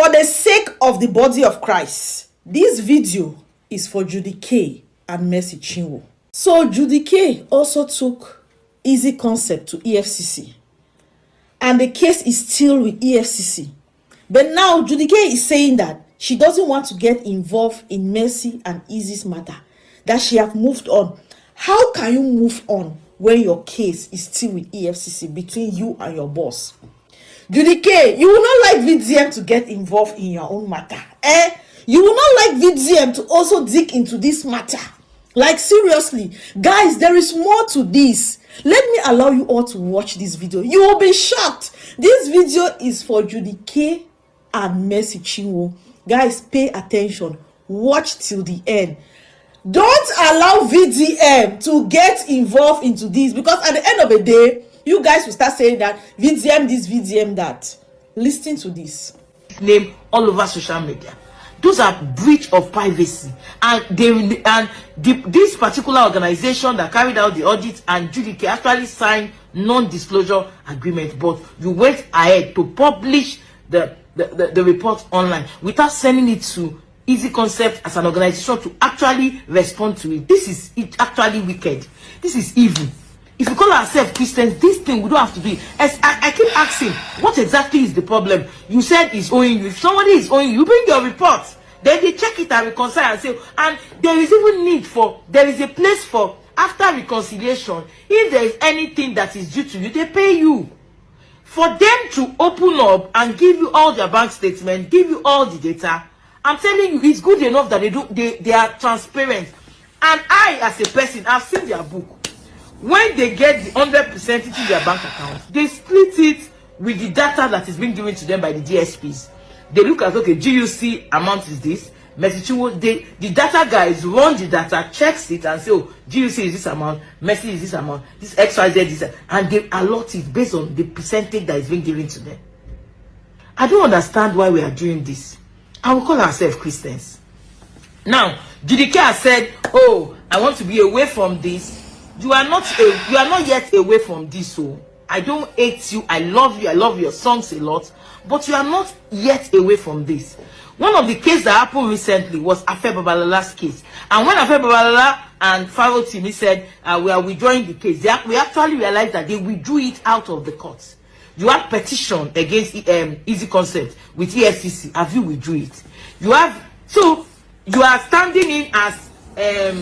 For the sake of the body of Christ, this video is for Judy K and Mercy Chinwe. So Judy K also took Easy Concept to EFCC, and the case is still with EFCC. But now Judy K is saying that she doesn't want to get involved in Mercy and Easy's matter, that she have moved on. How can you move on when your case is still with EFCC between you and your boss? Judy K, you will not like VDM to get involved in your own matter. You will not like VDM to also dig into this matter. Like, seriously, guys, there is more to this. Let me allow you all to watch this video. You will be shocked. This video is for Judy K and Mercy Chinwe. Guys, pay attention. Watch till the end. Don't allow VDM to get involved into this, because at the end of the day, you guys will start saying that VDM this, VDM that. Listen to this. Name all over social media. Those are breach of privacy, and this particular organization that carried out the audit and Judy K actually signed non-disclosure agreement, but you went ahead to publish the report online without sending it to Easy Concept as an organization to actually respond to it. This is actually wicked. This is evil. If we call ourselves Christians, this thing we don't have to do it. As I keep asking, what exactly is the problem? You said it's owing you. If somebody is owing you, you bring your report. Then they check it and reconcile and say, and there is even need for, there is a place for, after reconciliation, if there is anything that is due to you, they pay you. For them to open up and give you all their bank statements, give you all the data, I'm telling you, it's good enough that they are transparent. And I, as a person, I've seen their book. When they get the 100% into their bank account, they split it with the data that is being given to them by the DSPs. They look at, okay, GUC amount is this. Mercy Chinwe, the data guys run the data, checks it, and say, oh, GUC is this amount, Mercy is this amount, this XYZ is this, and they allot it based on the percentage that is being given to them. I don't understand why we are doing this. I will call ourselves Christians. Now, Judy K has said, oh, I want to be away from this. You are not yet away from this. So I don't hate you. I love you. I love your songs a lot. But you are not yet away from this. One of the cases that happened recently was Afe Babalola's case. And when Afe Babalola and Pharaoh Timi said, we are withdrawing the case, we actually realized that they withdrew it out of the courts. You have petition against Easy Concept with EFCC. Have you withdrew it? You have, so you are standing in as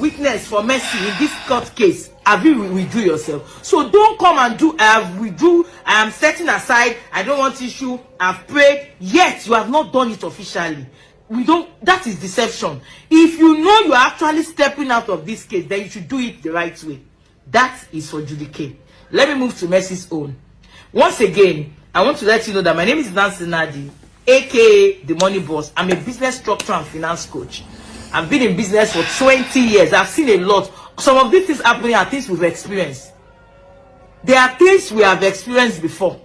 witness for Mercy in this court case. Have you withdrew yourself? So don't come and do, I have withdrew, I am setting aside, I don't want issue, I've prayed, yet you have not done it officially. That is deception. If you know you are actually stepping out of this case, then you should do it the right way. That is for Judy K. Let me move to Mercy's own. Once again, I want to let you know that my name is Nancy Nadi, aka the Money Boss. I'm a business structure and finance coach. I've been in business for 20 years. I've seen a lot. Some of these things happening are things we've experienced. They are things we have experienced before.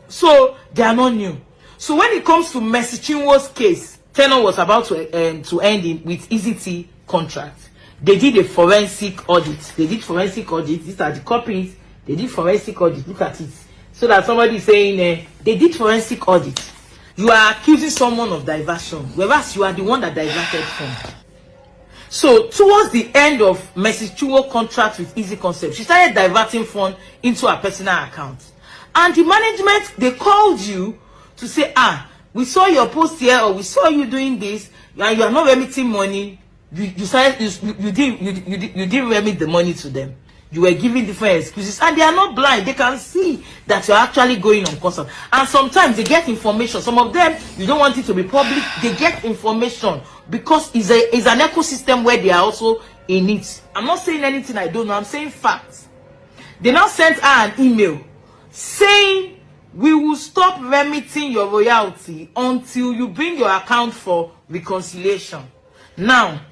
So they are not new. So when it comes to Mercy Chinwe's case, tenor was about to end with EasyT contract. They did a forensic audit. These are the copies. They did forensic audit. Look at it. So that somebody is saying they did forensic audit. You are accusing someone of diversion, whereas you are the one that diverted from. So towards the end of Mercy Chinwe's contract with Easy Concept, she started diverting funds into her personal account. And the management, they called you to say, we saw your post here, or we saw you doing this, and you are not remitting money. You didn't remit the money to them. You were giving different excuses, and they are not blind. They can see that you're actually going on consult. And sometimes they get information. Some of them, you don't want it to be public. They get information because it's an ecosystem where they are also in it. I'm not saying anything I don't know. I'm saying facts. They now sent her an email saying, we will stop remitting your royalty until you bring your account for reconciliation. Now,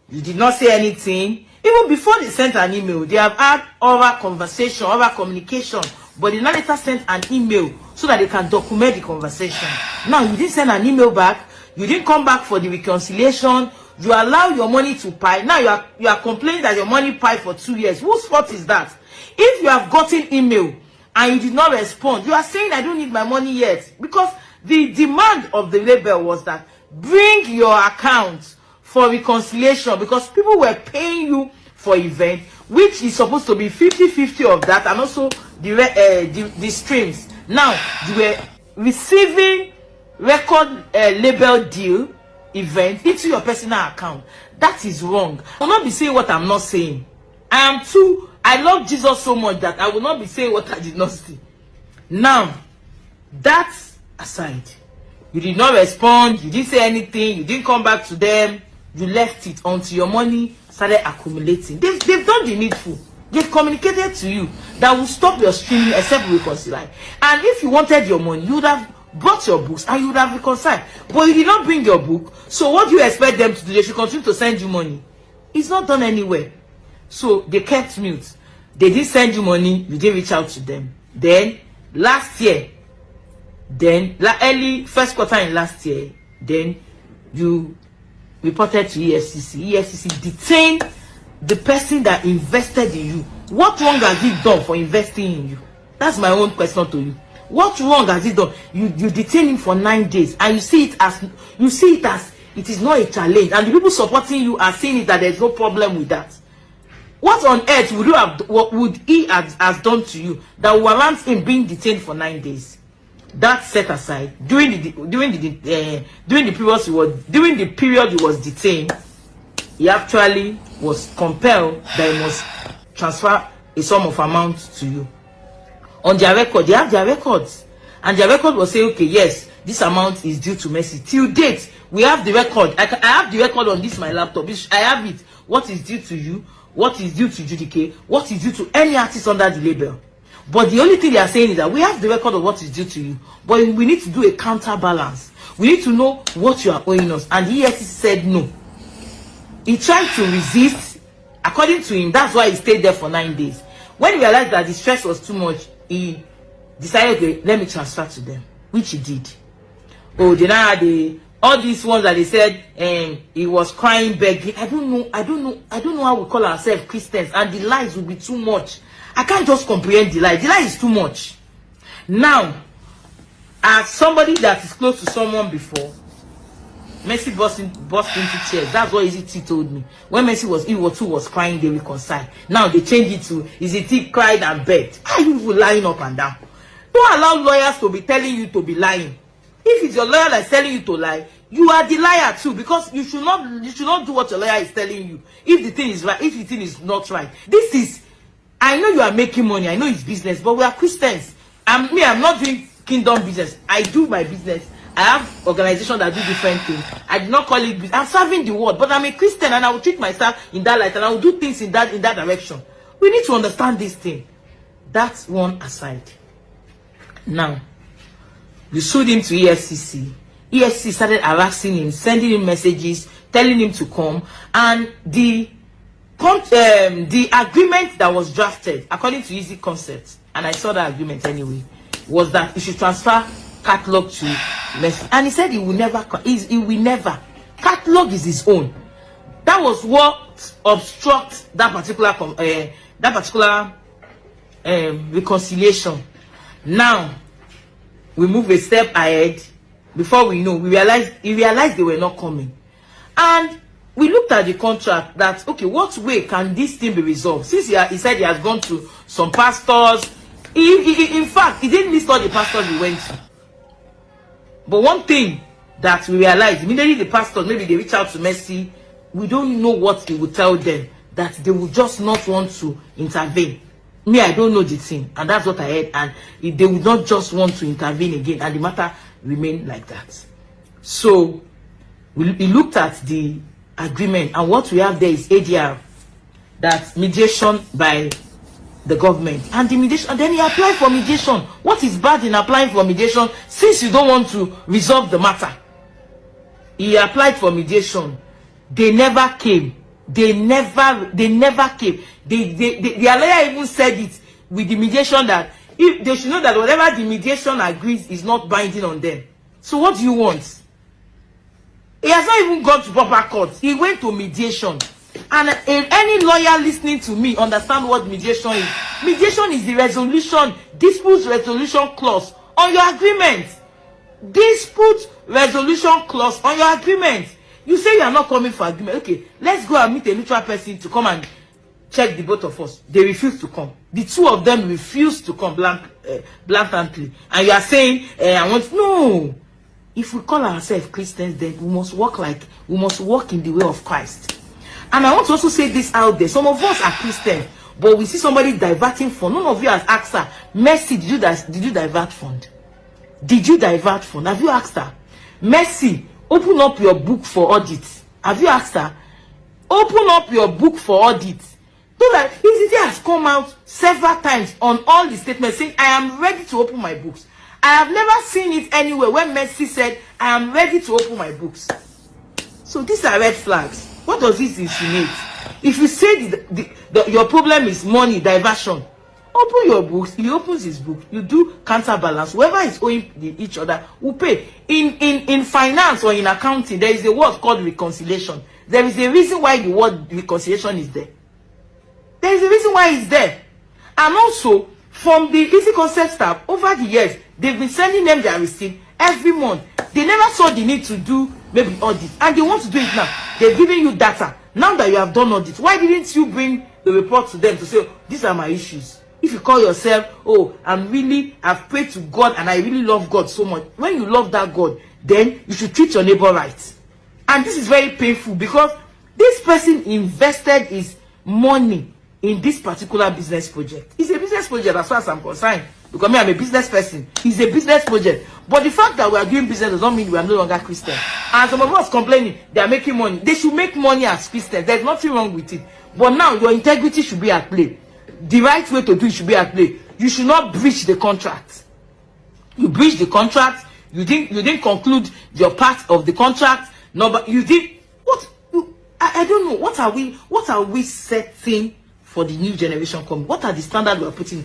you did not say anything. Even before they sent an email, they have had oral conversation, oral communication, but they now later sent an email so that they can document the conversation. Now, you didn't send an email back. You didn't come back for the reconciliation. You allow your money to pile. Now, you are complaining that your money piled for 2 years. Whose fault is that? If you have gotten email and you did not respond, you are saying, I don't need my money yet. Because The demand of the label was that bring your account for reconciliation, because people were paying you for event, which is supposed to be 50-50 of that, and also the streams. Now you were receiving record label deal event into your personal account. That is wrong. I will not be saying what I'm not saying. I love Jesus so much that I will not be saying what I did not see. Now, that aside, you did not respond, you didn't say anything, you didn't come back to them, you left it until your money started accumulating. They've done the needful. They've communicated to you that will stop your streaming except reconcile. And if you wanted your money, you would have brought your books and you would have reconciled. But you did not bring your book. So what do you expect them to do? They should continue to send you money. It's not done anywhere. So they kept mute. They didn't send you money. You didn't reach out to them. Then last year, early first quarter in last year, then you reported to EFCC. EFCC detained the person that invested in you. What wrong has he done for investing in you? That's my own question to you. What wrong has he done? You detain him for 9 days, and you see it as it is not a challenge, and the people supporting you are saying it that there's no problem with that. What on earth would he have done to you that will warrant him being detained for 9 days? That set aside, during the period he was detained, he actually was compelled that he must transfer a sum of amount to you. On their record, they have their records, and their record was saying, okay, yes, this amount is due to Mercy. Till date, we have the record. I have the record on this my laptop. I have it. What is due to you? What is due to Judy K? What is due to any artist under the label? But the only thing they are saying is that we have the record of what is due to you, but we need to do a counterbalance. We need to know what you are owing us. And the EFCC said no. He tried to resist. According to him, that's why he stayed there for 9 days. When he realized that the stress was too much, he decided, okay, let me transfer to them, which he did. Oh, then I had all these ones that they said he was crying, begging. I don't know how we call ourselves Christians, and the lies will be too much. I can't just comprehend the lie. The lie is too much. Now, as somebody that is close to someone before, Mercy burst into tears. That's what Izzy T told me. When Mercy was crying, they reconciled. Now they changed it to Izzy T cried and begged. Are you lying up and down? Don't allow lawyers to be telling you to be lying. If it's your lawyer that's telling you to lie, you are the liar too, because you should not do what your lawyer is telling you. If the thing is right, if the thing is not right. This is, I know you are making money, I know it's business, but we are Christians. I'm not doing kingdom business. I do my business. I have organizations that do different things. I do not call it business. I'm serving the world, but I'm a Christian, and I will treat myself in that light, and I will do things in that direction. We need to understand this thing. That's one aside. Now, you sued him to EFCC. EFCC started harassing him, sending him messages, telling him to come, and the agreement that was drafted, according to Easy Concepts, and I saw that agreement anyway, was that he should transfer catalog to Mercy. And he said he will never. Catalog is his own. That was what obstructs that particular reconciliation. Now we move a step ahead. Before we know, he realized they were not coming, and we looked at the contract. That okay, what way can this thing be resolved? Since he said he has gone to some pastors. In fact, he didn't list all the pastors he went to. But one thing that we realized, immediately the pastors, maybe they reach out to Mercy, we don't know what he would tell them, that they would just not want to intervene. Me, I don't know the thing, and that's what I heard, and they would not just want to intervene again, and the matter remained like that. So, we looked at the agreement, and what we have there is ADR, that's mediation by the government, and the mediation, and then he applied for mediation. What is bad in applying for mediation since you don't want to resolve the matter? He applied for mediation. They never came. They never came. The lawyer even said it with the mediation that if they should know that whatever the mediation agrees is not binding on them. So what do you want? He has not even gone to proper court. He went to mediation. And any lawyer listening to me understand what mediation is. Mediation is the dispute resolution clause on your agreement. dispute resolution clause on your agreement. You say you are not coming for agreement. Okay, let's go and meet a neutral person to come and check the both of us. They refuse to come. The two of them refuse to come blatantly. And you are saying, I want... No. If we call ourselves Christians, then we must walk in the way of Christ. And I want to also say this out there. Some of us are Christians, but we see somebody diverting fund. None of you has asked her, Mercy, did you divert fund? Did you divert fund? Have you asked her? Mercy, open up your book for audit. Have you asked her? Open up your book for audit. So that ECT has come out several times on all the statements saying, I am ready to open my books. I have never seen it anywhere when Mercy said, I am ready to open my books. So these are red flags. What does this insinuate? If you say your problem is money, diversion, open your books. He opens his book. You do counterbalance. Whoever is owing each other will pay. In finance or in accounting, there is a word called reconciliation. There is a reason why the word reconciliation is there. There is a reason why it's there. And also, from the Easy Concept staff, over the years, they've been sending them their receipt every month. They never saw the need to do maybe audit. And they want to do it now. They're giving you data. Now that you have done audit, why didn't you bring the report to them to say, these are my issues? If you call yourself, oh, I've prayed to God and I really love God so much. When you love that God, then you should treat your neighbor right. And this is very painful because this person invested his money in this particular business project. It's a business project as far as I'm concerned. Because me, I'm a business person. It's a business project. But the fact that we are doing business does not mean we are no longer Christian. And some of us complaining, they are making money. They should make money as Christians. There's nothing wrong with it. But now your integrity should be at play. The right way to do it should be at play. You should not breach the contract. You breached the contract. You didn't conclude your part of the contract. No, but you did what? I don't know. What are we setting for the new generation coming? What are the standards we are putting?